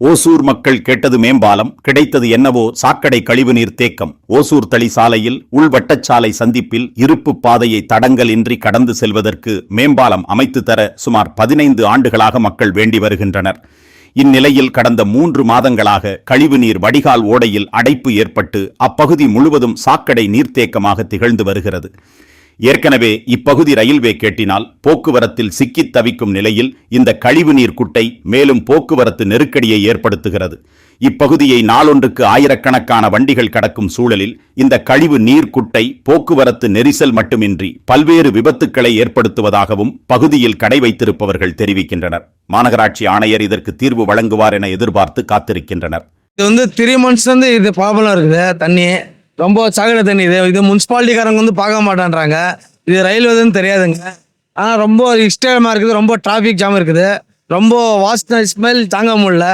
ஓசூர் மக்கள் கேட்டது மேம்பாலம், கிடைத்தது என்னவோ சாக்கடை கழிவுநீர் தேக்கம். ஓசூர் தளி சாலையில் உள்வட்டச்சாலை சந்திப்பில் இருப்பு பாதையை தடங்கல் இன்றி கடந்து செல்வதற்கு மேம்பாலம் அமைத்து தர சுமார் 15 ஆண்டுகளாக மக்கள் வேண்டி வருகின்றனர். இந்நிலையில் கடந்த 3 மாதங்களாக கழிவுநீர் வடிகால் ஓடையில் அடைப்பு ஏற்பட்டு அப்பகுதி முழுவதும் சாக்கடை நீர்த்தேக்கமாக திகழ்ந்து வருகிறது. ஏற்கனவே இப்பகுதி ரயில்வே கேட்டினால் போக்குவரத்தில் சிக்கித் தவிக்கும் நிலையில் இந்த கழிவுநீர் குட்டை மேலும் போக்குவரத்து நெருக்கடியை ஏற்படுத்துகிறது. இப்பகுதியை நாளொன்றுக்கு ஆயிரக்கணக்கான வண்டிகள் கடக்கும் சூழலில் இந்த கழிவு நீர் குட்டை போக்குவரத்து நெரிசல் மட்டுமின்றி பல்வேறு விபத்துக்களை ஏற்படுத்துவதாகவும் பகுதியில் கடை வைத்திருப்பவர்கள் தெரிவிக்கின்றனர். மாநகராட்சி ஆணையர் இதற்கு தீர்வு வழங்குவார் என எதிர்பார்த்து காத்திருக்கின்றனர். இது 3 months இது ப்ராப்ளம் இருக்குது. தண்ணி ரொம்ப சாக்கடை தண்ணி. இது முனிசிபாலிட்டிக்காரங்க பார்க்க மாட்டேன்றாங்க. இது ரயில்வேதுன்னு தெரியாதுங்க. ஆனால் ரொம்ப இஷ்டமாக இருக்குது. ரொம்ப டிராஃபிக் ஜாம் இருக்குது. ரொம்ப வாசனை ஸ்மெல் தாங்க முடியல.